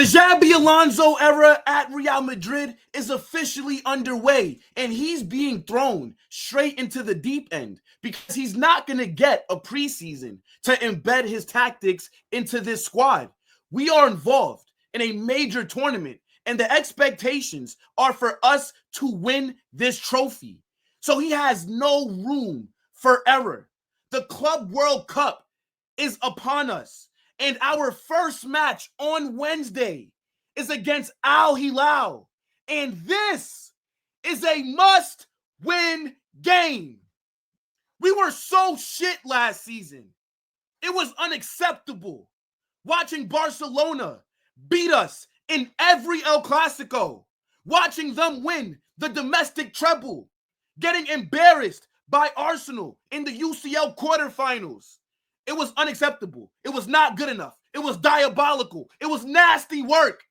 The Xabi Alonso era at Real Madrid is officially underway, and he's being thrown straight into the deep end because he's not going to get a preseason to embed his tactics into this squad. We are involved in a major tournament, and the expectations are for us to win this trophy. So he has no room for error. The Club World Cup is upon us. And our first match on Wednesday is against Al Hilal. And this is a must-win game. We were so shit last season. It was unacceptable watching Barcelona beat us in every El Clasico, watching them win the domestic treble, getting embarrassed by Arsenal in the UCL quarterfinals. It was unacceptable. It was not good enough. It was diabolical. It was nasty work.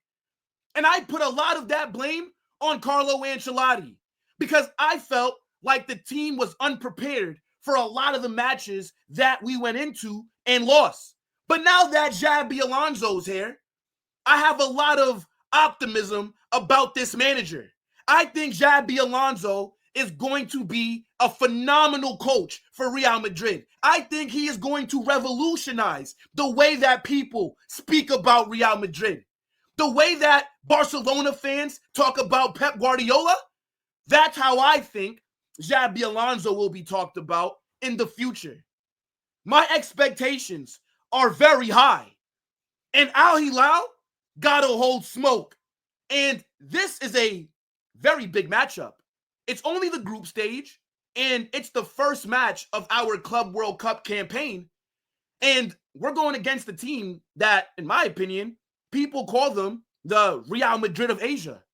And I put a lot of that blame on Carlo Ancelotti because I felt like the team was unprepared for a lot of the matches that we went into and lost. But now that Xabi Alonso's here, I have a lot of optimism about this manager. I think Xabi Alonso is going to be a phenomenal coach for Real Madrid. I think he is going to revolutionize the way that people speak about Real Madrid. The way that Barcelona fans talk about Pep Guardiola, that's how I think Xabi Alonso will be talked about in the future. My expectations are very high. And Al Hilal got to hold smoke. And this is a very big matchup. It's only the group stage, and it's the first match of our Club World Cup campaign. And we're going against a team that, in my opinion, people call them the Real Madrid of Asia.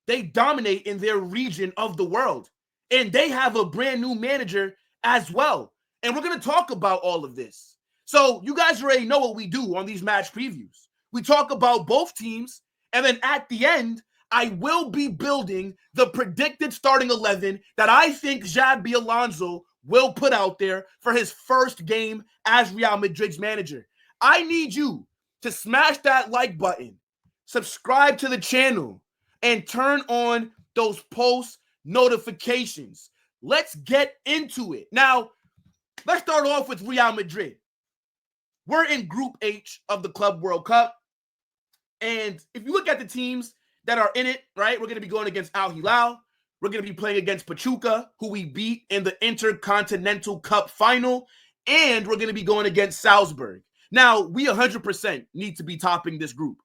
They dominate in their region of the world, and they have a brand new manager as well. And we're going to talk about all of this. So you guys already know what we do on these match previews. We talk about both teams, and then at the end, I will be building the predicted starting 11 that I think Xabi Alonso will put out there for his first game as Real Madrid's manager. I need you to smash that like button, subscribe to the channel, and turn on those post notifications. Let's get into it. Now, let's start off with Real Madrid. We're in Group H of the Club World Cup. And if you look at the teams that are in it, right, we're going to be going against Al Hilal. We're going to be playing against Pachuca, who we beat in the Intercontinental Cup final. And we're going to be going against Salzburg. Now, we 100% need to be topping this group.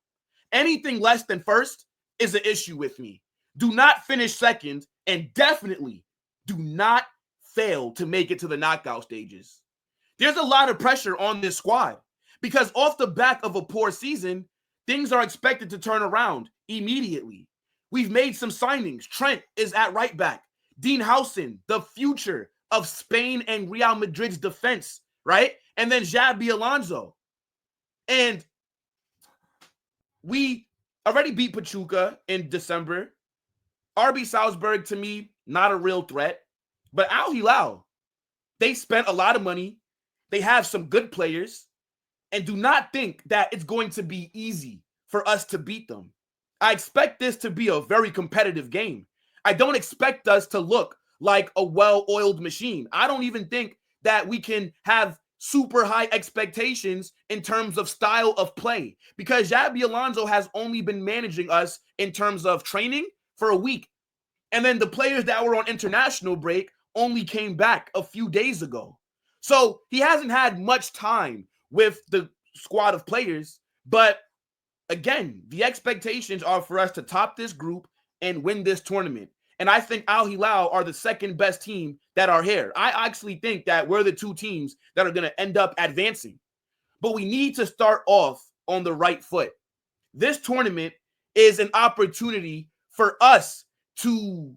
Anything less than first is an issue with me. Do not finish second, and definitely do not fail to make it to the knockout stages. There's a lot of pressure on this squad because off the back of a poor season, things are expected to turn around immediately. We've made some signings. Trent is at right back. Dean Howson, the future of Spain and Real Madrid's defense, right? And then Xabi Alonso. And we already beat Pachuca in December. RB Salzburg, to me, not a real threat. But Al Hilal, they spent a lot of money. They have some good players. And do not think that it's going to be easy for us to beat them. I expect this to be a very competitive game. I don't expect us to look like a well-oiled machine. I don't even think that we can have super high expectations in terms of style of play because Xabi Alonso has only been managing us in terms of training for a week. And then the players that were on international break only came back a few days ago. So he hasn't had much time with the squad of players. But again, the expectations are for us to top this group and win this tournament. And I think Al Hilal are the second best team that are here. I actually think that we're the two teams that are going to end up advancing. But we need to start off on the right foot. This tournament is an opportunity for us to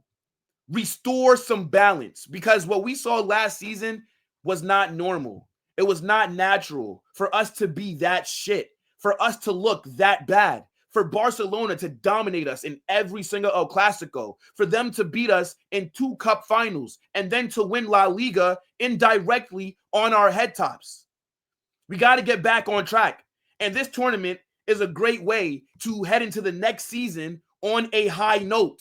restore some balance because what we saw last season was not normal. It was not natural for us to be that shit, for us to look that bad, for Barcelona to dominate us in every single El Clasico, for them to beat us in 2 cup finals, and then to win La Liga indirectly on our head tops. We got to get back on track. And this tournament is a great way to head into the next season on a high note.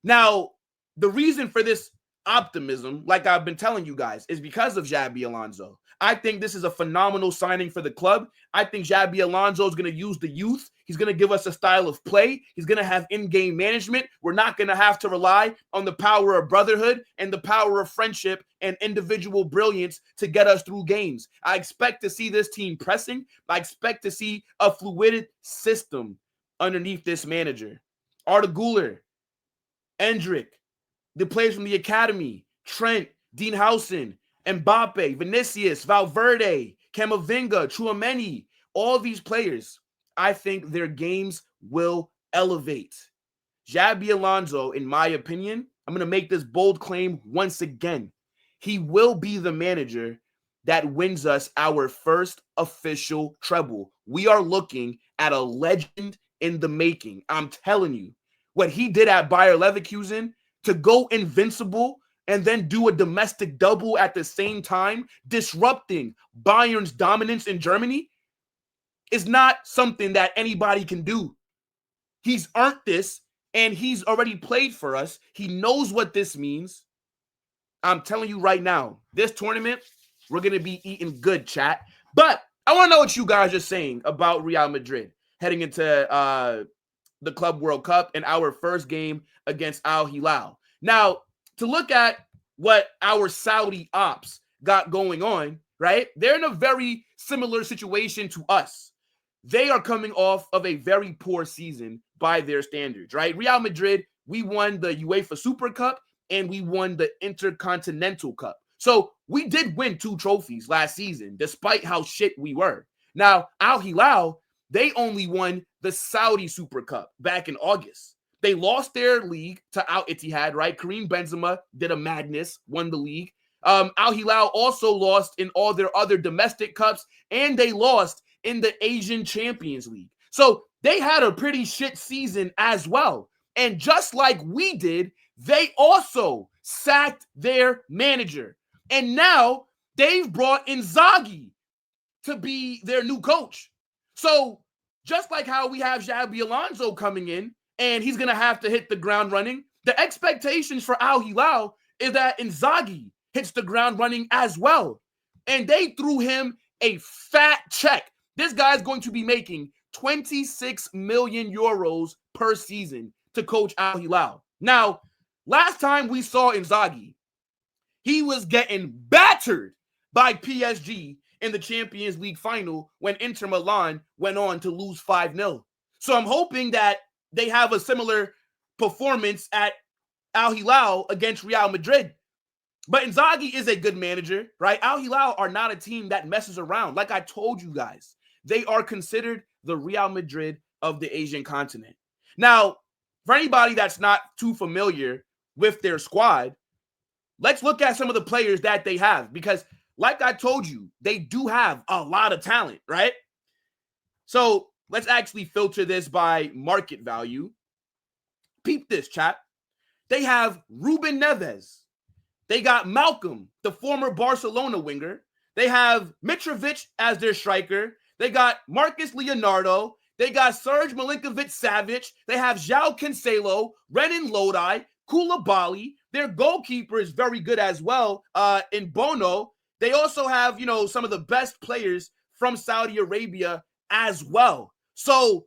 Now, the reason for this optimism, like I've been telling you guys, is because of Xabi Alonso. I think this is a phenomenal signing for the club. I think Xabi Alonso is going to use the youth. He's going to give us a style of play. He's going to have in-game management. We're not going to have to rely on the power of brotherhood and the power of friendship and individual brilliance to get us through games. I expect to see this team pressing. I expect to see a fluid system underneath this manager. Arda Güler, Endrick, the players from the academy, Trent, Dean Howson, Mbappe, Vinicius, Valverde, Camavinga, Tchouaméni, all these players, I think their games will elevate. Xabi Alonso, in my opinion, I'm going to make this bold claim once again. He will be the manager that wins us our first official treble. We are looking at a legend in the making. I'm telling you, what he did at Bayer Leverkusen to go invincible and then do a domestic double at the same time, disrupting Bayern's dominance in Germany, is not something that anybody can do. He's earned this, and he's already played for us. He knows what this means. I'm telling you right now, this tournament, we're going to be eating good, chat. But I want to know what you guys are saying about Real Madrid heading into the Club World Cup and our first game against Al Hilal. Now, to look at what our Saudi ops got going on, right? They're in a very similar situation to us. They are coming off of a very poor season by their standards, right? Real Madrid, we won the UEFA Super Cup and we won the Intercontinental Cup. So we did win 2 trophies last season, despite how shit we were. Now, Al Hilal, they only won the Saudi Super Cup back in August. They lost their league to Al Ittihad, right? Karim Benzema did a madness, won the league. Al Hilal also lost in all their other domestic cups, and they lost in the Asian Champions League. So they had a pretty shit season as well. And just like we did, they also sacked their manager. And now they've brought Inzaghi to be their new coach. So just like how we have Xabi Alonso coming in, and he's going to have to hit the ground running, the expectations for Al Hilal is that Inzaghi hits the ground running as well. And they threw him a fat check. This guy's going to be making 26 million euros per season to coach Al Hilal. Now, last time we saw Inzaghi, he was getting battered by PSG in the Champions League final when Inter Milan went on to lose 5-0. So I'm hoping that they have a similar performance at Al Hilal against Real Madrid. But Inzaghi is a good manager, right? Al Hilal are not a team that messes around. Like I told you guys, they are considered the Real Madrid of the Asian continent. Now, for anybody that's not too familiar with their squad, let's look at some of the players that they have, because like I told you, they do have a lot of talent, right? So let's actually filter this by market value. Peep this, chat. They have Ruben Neves. They got Malcolm, the former Barcelona winger. They have Mitrovic as their striker. They got Marcus Leonardo. They got Serge Milinkovic-Savic. They have João Cancelo, Renan Lodi, Koulibaly. Their goalkeeper is very good as well in Bono. They also have, some of the best players from Saudi Arabia as well. So,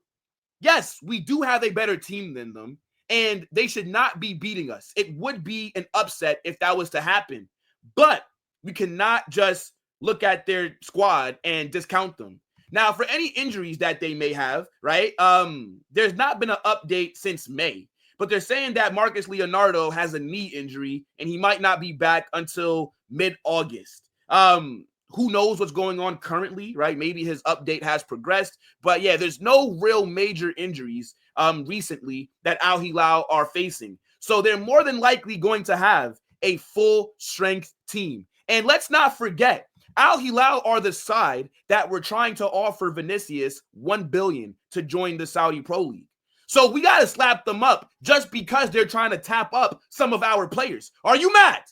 yes, we do have a better team than them, and they should not be beating us. It would be an upset if that was to happen. But we cannot just look at their squad and discount them. Now, for any injuries that they may have, right, there's not been an update since May. But they're saying that Marcus Leonardo has a knee injury, and he might not be back until mid-August. Who knows what's going on currently, right? Maybe his update has progressed. But yeah, there's no real major injuries recently that Al Hilal are facing. So they're more than likely going to have a full-strength team. And let's not forget, Al Hilal are the side that were trying to offer Vinicius $1 billion to join the Saudi Pro League. So we got to slap them up just because they're trying to tap up some of our players. Are you mad?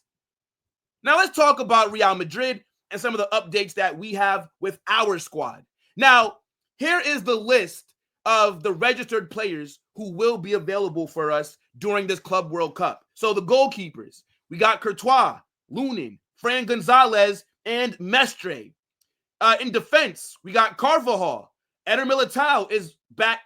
Now let's talk about Real Madrid and some of the updates that we have with our squad. Now, here is the list of the registered players who will be available for us during this Club World Cup. So the goalkeepers, we got Courtois, Lunin, Fran Gonzalez, and Mestre. In defense, we got Carvajal. Eder Militao is back.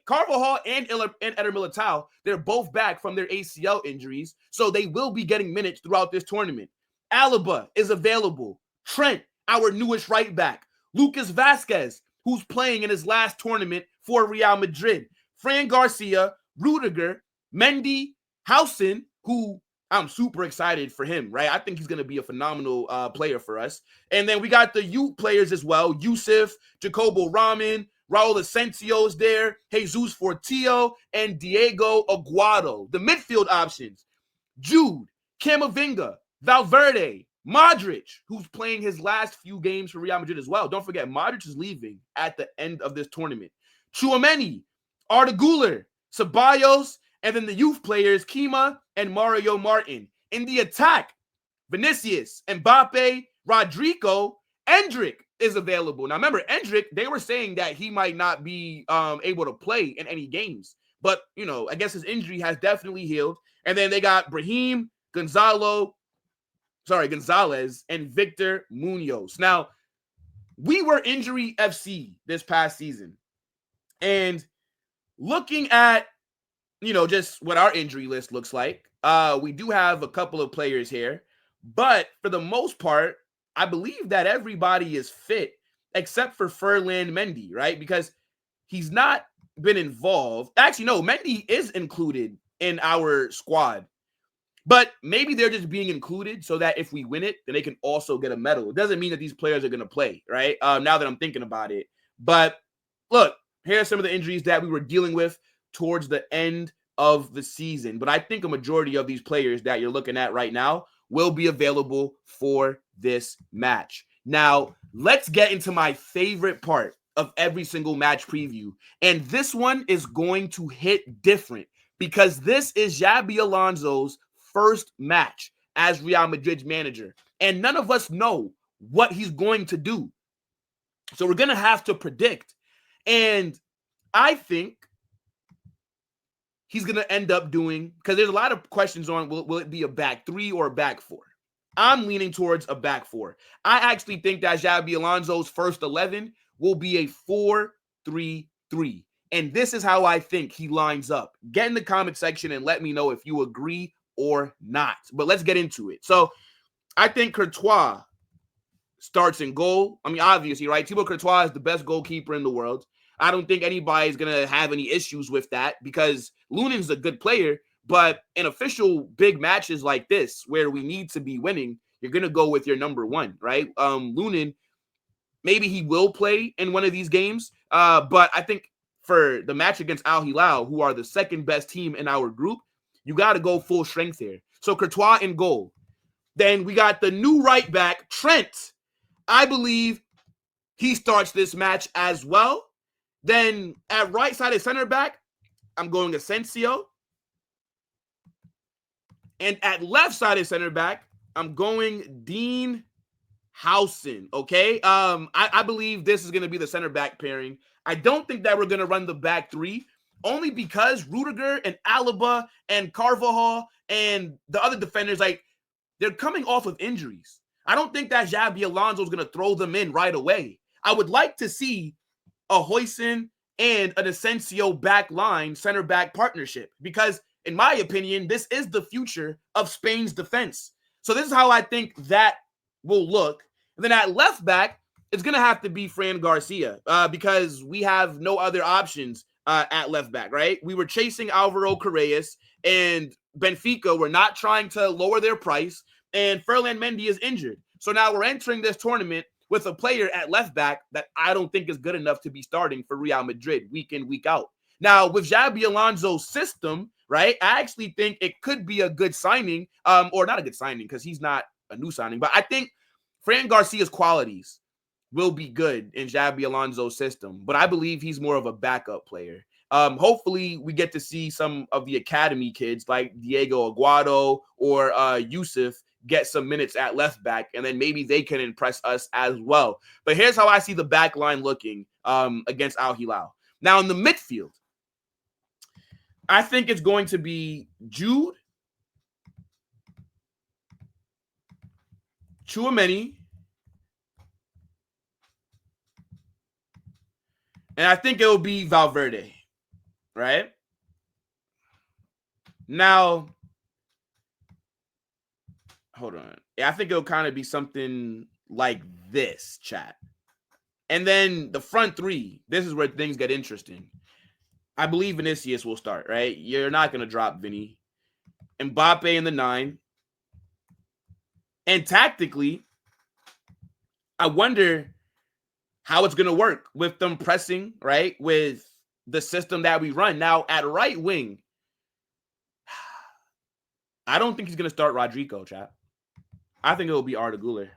Carvajal and Eder Militao, they're both back from their ACL injuries, so they will be getting minutes throughout this tournament. Alaba is available. Trent, our newest right back. Lucas Vazquez, who's playing in his last tournament for Real Madrid. Fran Garcia, Rudiger, Mendy, Housen, who I'm super excited for him, right? I think he's going to be a phenomenal player for us. And then we got the youth players as well. Yusuf, Jacobo Raman, Raul Asensio's there, Jesus Fortillo, and Diego Aguado. The midfield options, Jude, Camavinga, Valverde, Modric, who's playing his last few games for Real Madrid as well. Don't forget, Modric is leaving at the end of this tournament. Tchouameni, Arda Güler, Ceballos, and then the youth players, Kima and Mario Martin. In the attack, Vinicius, Mbappe, Rodrigo, Endrick is available. Now, remember, Endrick, they were saying that he might not be able to play in any games. But, I guess his injury has definitely healed. And then they got Brahim, Gonzalez, and Victor Munoz. Now, we were injury FC this past season. And looking at, just what our injury list looks like, we do have a couple of players here. But for the most part, I believe that everybody is fit except for Ferland Mendy, right? Because he's not been involved. Actually, no, Mendy is included in our squad. But maybe they're just being included so that if we win it, then they can also get a medal. It doesn't mean that these players are going to play, right? Now that I'm thinking about it. But look, here are some of the injuries that we were dealing with towards the end of the season. But I think a majority of these players that you're looking at right now will be available for this match. Now, let's get into my favorite part of every single match preview. And this one is going to hit different because this is Xabi Alonso's first match as Real Madrid's manager. And none of us know what he's going to do. So we're going to have to predict. And I think he's going to end up doing, because there's a lot of questions on will it be a back three or a back four? I'm leaning towards a back four. I actually think that Xabi Alonso's first 11 will be a 4-3-3. And this is how I think he lines up. Get in the comment section and let me know if you agree or not. But let's get into it. So I think Courtois starts in goal. I mean, obviously, right? Thibaut Courtois is the best goalkeeper in the world. I don't think anybody's going to have any issues with that because Lunin's a good player. But in official big matches like this, where we need to be winning, you're going to go with your number one, right? Lunin, maybe he will play in one of these games. But I think for the match against Al Hilal, who are the second best team in our group, you got to go full strength here. So Courtois in goal. Then we got the new right back, Trent. I believe he starts this match as well. Then at right side of center back, I'm going Asensio. And at left side of center back, I'm going Dean Housen, okay? I believe this is going to be the center back pairing. I don't think that we're going to run the back three, only because Rudiger and Alaba and Carvajal and the other defenders, they're coming off of injuries. I don't think that Xabi Alonso is going to throw them in right away. I would like to see a Housen and an Asensio back line center back partnership because, in my opinion, this is the future of Spain's defense. So this is how I think that will look. And then at left back, it's going to have to be Fran Garcia because we have no other options at left back, right? We were chasing Alvaro Correas and Benfica were not trying to lower their price, and Ferland Mendy is injured. So now we're entering this tournament with a player at left back that I don't think is good enough to be starting for Real Madrid week in, week out. Now, with Xabi Alonso's system, right, I actually think it could be a good signing, or not a good signing because he's not a new signing, but I think Fran Garcia's qualities will be good in Xabi Alonso's system, but I believe he's more of a backup player. Hopefully, we get to see some of the academy kids like Diego Aguado or Yusuf get some minutes at left back, and then maybe they can impress us as well. But here's how I see the back line looking against Al Hilal. Now, in the midfield, I think it's going to be Jude, Tchouaméni, and I think it will be Valverde, right? Now, hold on. I think it'll kind of be something like this, chat. And then the front three, this is where things get interesting. I believe Vinicius will start, right? You're not going to drop Vinny. Mbappe in the 9. And tactically, I wonder how it's going to work with them pressing, right? With the system that we run. Now, at right wing, I don't think he's going to start Rodrigo, chat. I think it'll be Arda Güler.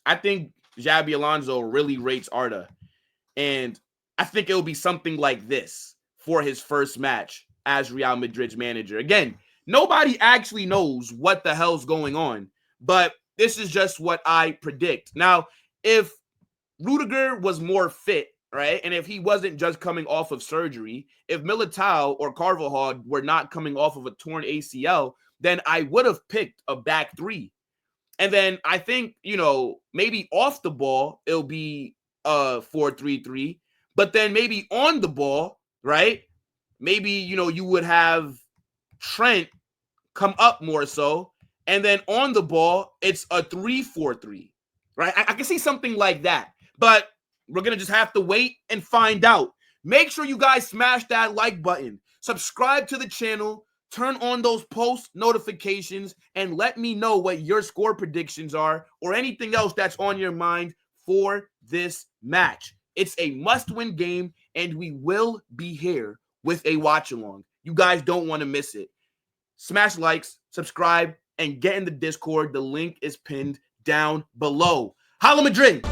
I think Xabi Alonso really rates Arda. And I think it'll be something like this for his first match as Real Madrid's manager. Again, nobody actually knows what the hell's going on, but this is just what I predict. Now, if Rudiger was more fit, right, and if he wasn't just coming off of surgery, if Militao or Carvajal were not coming off of a torn ACL, then I would have picked a back three. And then I think, maybe off the ball, it'll be 4-3-3. But then maybe on the ball, right? Maybe, you would have Trent come up more so. And then on the ball, it's a 3-4-3, right? I can see something like that. But we're going to just have to wait and find out. Make sure you guys smash that like button. Subscribe to the channel. Turn on those post notifications and let me know what your score predictions are or anything else that's on your mind for this match. It's a must-win game, and we will be here with a watch-along. You guys don't want to miss it. Smash likes, subscribe, and get in the Discord. The link is pinned down below. Holla Madrid!